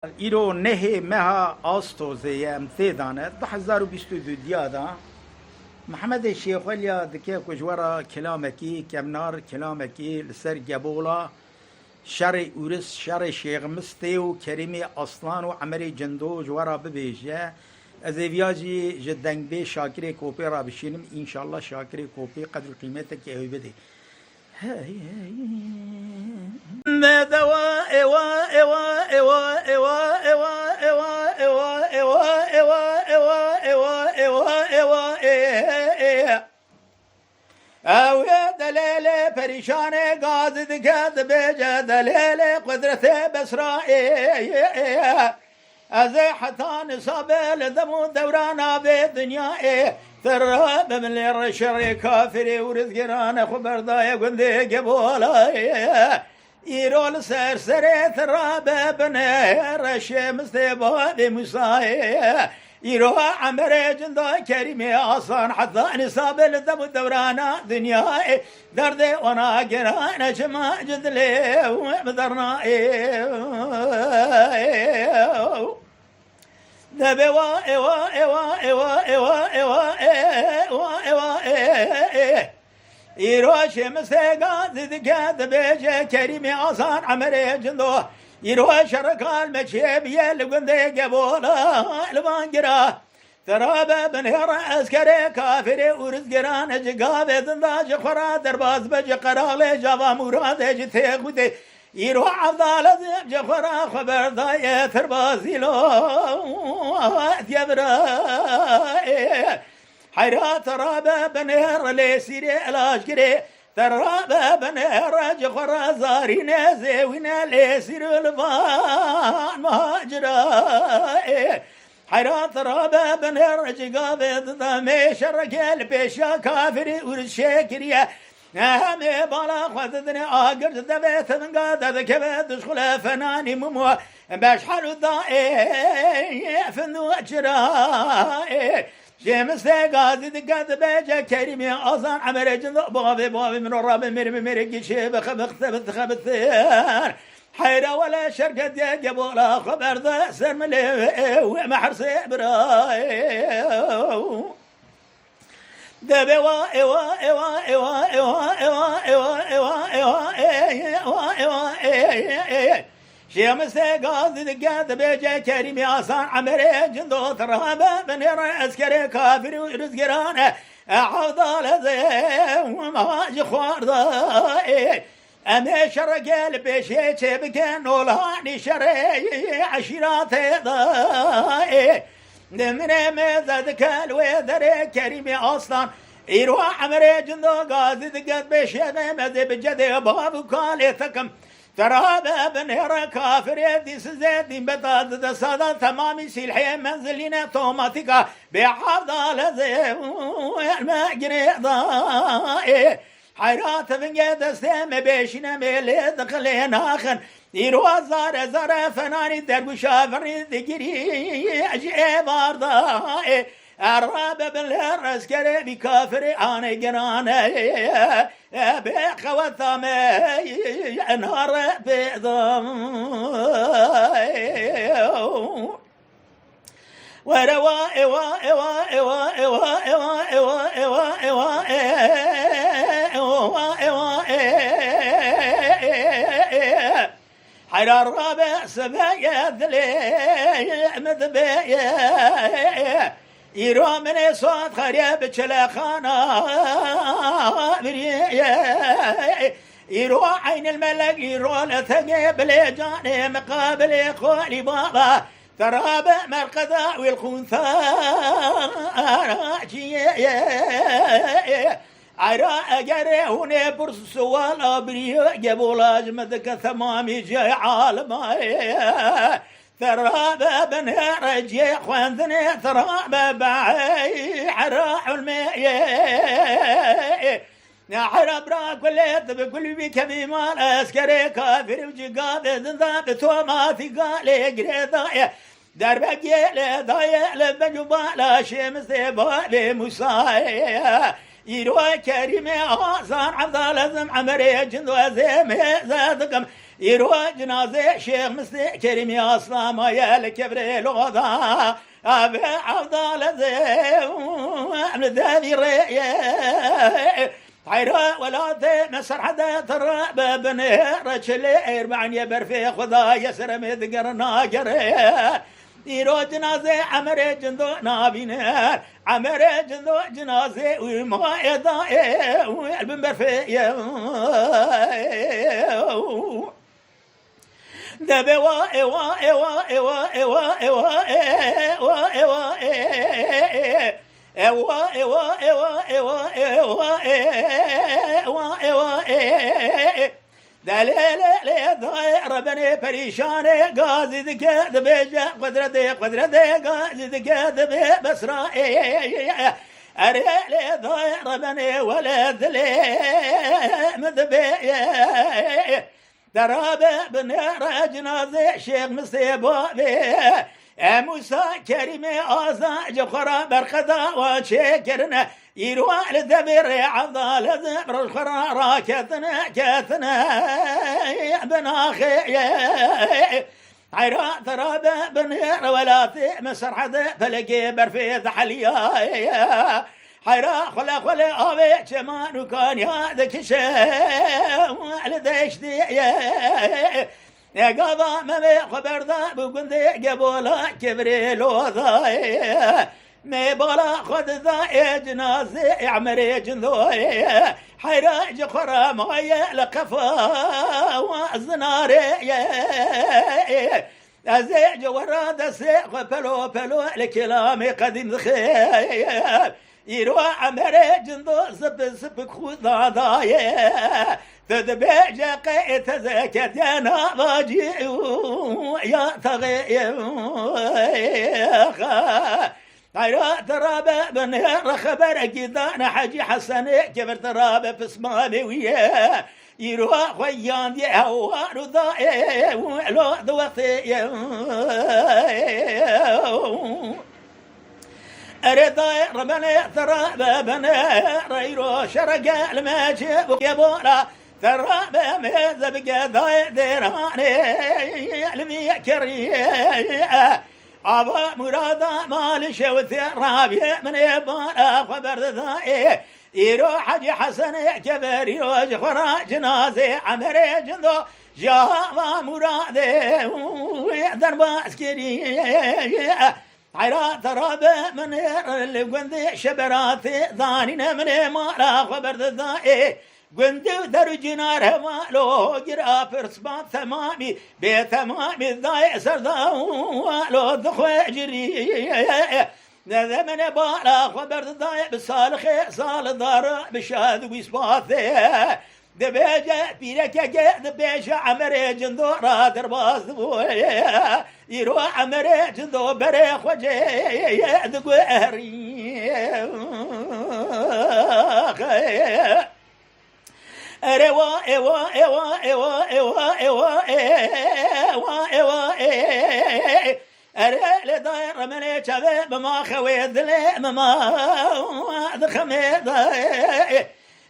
ایرو نه مها آستوزه ام تیدانه 2022 دیادا محمد شیخ ولیا دکه کجورا کلامکی کمنار کلامکی لسر جبولا شر اورس شر شیخ مستی و کریمی اصلان و عمری جندو جورا ببیجه از ویاجی جدنگ بی شاکری کوپی را بشینم انشالله شاکری کوپی قدر قیمتك اوی بده دواء اوا اوا اوا اوا اوا اوا اوا اوا اوا اوا اوا اوا او دليل پریشان غاز دکد بجه دليل قدرت بسرائي از حتى نصاب لدمو دورانا بالدنيا تراب من الشر كافر ورزقنا خبر ضايق وندي قبولا يرول سر سر تراب بني رشي مستبا بمساي يروح عمر جندا كريمي اصلا حتى نصاب لدمو دورانا دنيا درد وانا قرانا شما جدلي ومدرنا دبوا اوا اوا اوا اوا اوا اوا اوا يروش مسقات ذكاد بيجه كريمي اصان عمري جندو يروش ركال مشيب يلقندي قبولا البانقرا ترابه بنهر عسكري كافري ورزقران جقابه دنداج خرا درباز بج قرالي جابا مراد جتيق ودي يروح عبدالة جفرا خبر ضاية تربازي لو يبرا حيرات ترابه بنهر ليسيري الاشكري ترابه بنهر جفرا زاري نازي وينا ليسير الفان مهاجرا حيرات ترابه بنهر جقابه ضمي شركي البيشا كافري ورشاكريا همه بالا خواهدنی آگر دبیت من قادر کبد دشخل فنانی ممو باش حلو دائه فنو اجرائه شمس قادر دقاد بیجا کریمی آزان عمر جند بابی من راب میری گیشه بخبت حيرة ولا شركة يا جبولا خبر ذا سرملي ومحرس براي دبوا اوا اوا اوا اوا اوا اوا اوا اوا اوا شمس قاضي دقات بيجا كريمي آسان عمري جندو ترهبه بنير عسكري كافر ورزقرانه عضال زي ومهاج خوارضه أمي شرقل بيشي تبكن ولهاني شري عشيراتي ضاي من مزدك الوذر كريمي أصلا يروح عمري جندو قاضي دقات بيشي مزي بجدي بابو كاليتكم ترابه بنهر كافر يدي سزيدين بطاد دسادا تمامي سيلحي منزلين توماتيكا بحضال زي المجري ضاي حيرات بنجي دستم بيشنا ميلي دخلين آخن يروى زار فناني درب شافرين دقري عجي بارداي الرابة بالهر اسكري بكافري انا قراني بخوثامي انهار بيضام وروا اوا اوا اوا اوا اوا اوا اوا اوا حيرار رابع سبايا ذلي مذبايا يرو من صوت خريب بشلاخانا يرو عين الملك يرو لثقب لجاني مقابل خولي بابا ترابع مرقذا والخنثى عراء جري هنا برس سوال أبريو جبولا جمدك ثمامي جاي عالماي ترابع بنهر جي خوانذني ترابع باعي عراء الماي عرب را كليت بكل بك بمال اسكري كافر وجقاب ذنب توما في قالي قريضايا دربك يلي ضايع لبجبالا شمس بالي مسايا يروى كريمي آسان عبد لازم عمري جندو زيمي زادكم يروى جنازة شيخ مسلم كريم يا أصلا ما يالكبر لغضا أبي عبدالله زي ذي ري عيرا ولا ذي مسر حدا ترى ببني رجلي ربعني يبرفي خدا يسر مذقرنا قري يرو جنازة عمر جندو نابينار عمر جندو جنازة وما يضاء والبن برفي دبي وا ايوا ايوا ايوا ايوا ايوا ايوا ايوا ايوا ايوا ايوا ايوا ايوا ايوا دليل لي ربني بريشاني قاضي ذكاد بيجا قدرتي قاضي ذكاد بسرا أري لي ربني ولد لي مذبي درابة بنير جنازة شيخ مصيبة موسى كريم آزا جخرا برخدا وشكرنا يروى للذبير عضال ذبر الخرا راكتنا كتنا بناخي عيرا درابة بنير ولاتي مسر حدا فلقي برفيد حليا حيرا خلا أبي كمان وكان هذاك شيء والديش دي يا قضاء ما بخبر ذا بقندي قبولا كبري لو ذا ما بلا خذ ذا جنازي عمري جنذوي حيرا جخرا ماي لقفا وزناري أزيج وراد السيق بلو لكلامي قديم خير يروى عمري جندو سبك خذا ضايع تذبيج قيت زكت يا ناضاجي يا تغيب عيرا ترابة بنهر خبر أكيدان حجي حسن كبر ترابة في اسمامي وياه يروى خويان دي هوار ضايع ولو ضوثي أريد ربنا ترى بنا ريرو شرق الماجب يبورا ترى بميز بقى ديراني علمي كري أبا مراد مال شوث رابي من يبورا خبر ذا يرو حجي حسن كبر يرو جخرا جنازي عمري جندو جاوا مراد ويقدر باسكري عيرا ترابة من اللي قندي شبراتي ضانينا من مارا خبر ذا قندي درجنا رما لو قرا فرسبان ثمامي بثمامي ذا سردا لو دخوة جري ذا من بارا خبر ذا بصالخ صال دار بشاد ويسباثي دبيجة بيرك دبيجة عمري جندو رادر بازبويا يروى عمري جندو بري خوجي دقوهري روا ايوا ايوا ايوا ايوا ايوا ايوا ايوا أري لداير مني شبه بما خويد لي مما دخمي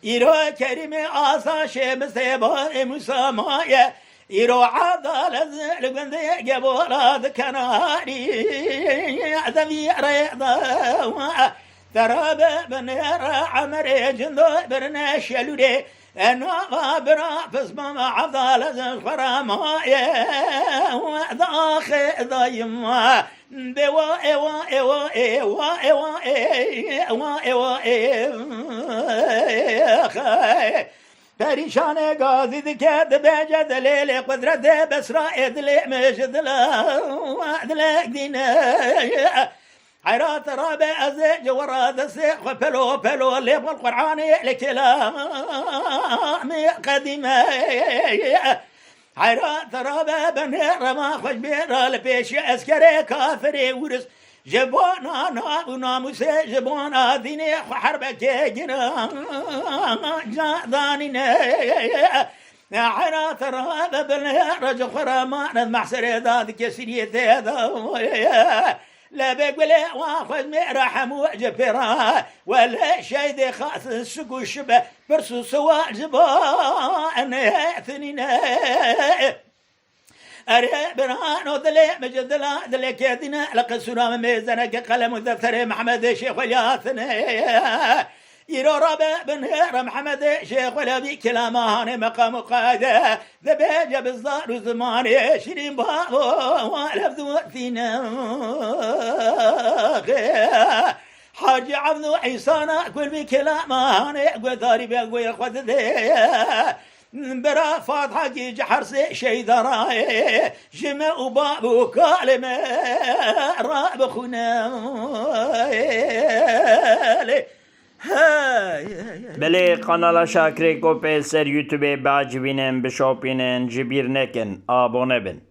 يرو كريم آسا شمس بار مسامايا يرو عضال لقندي قبولا ذكناري ذبي ريضا تراب بنير عمري جندو برنا شلودي أنا برا فسما عضال فرامايا ذاخ ضايما بوا ايوا ايوا ايوا ايوا ايوا ايوا ايوا بريشان غازي ذكاد بجد ليل قدرته بسرائد لي مجد لا دلك دينا حيرات رابع أزيج وراد السيخ بلو اللي بالقرآن لكلام قديمة حيرات رابع بنير ما خوش بير البيش أسكري كافري ورس جبونا ناموسي جبونا ديني حربك جنا جاداني حيرات رابع بنير جخرا ما نمحسر ذاتك يسريتي هذا لا بقول واخذ مرحم وجبرا ولا شيء ذي خاص السقو شبه برسو سوا جبان اثنين أري برهان ودلي مجدلا دلي كيدنا لقى ميزنك قلم ذثر محمد شيخ والياثني يرو ربا بن هير محمد شيخ ولبي كلامه هاني مقام قاده ذبيجة بالزار وزماني شرين بابو ولفظ فينا حاج عبد عيسانا كل بكلامه هاني قداري بيقوي خذ ذي برا فاتحة جحر شي دراي جمع وبابو كالمة راب خونا بله قنالا شاکری کو پیسر یوتیوب باج بینن بشاپینن جبیر نکن آبونه بن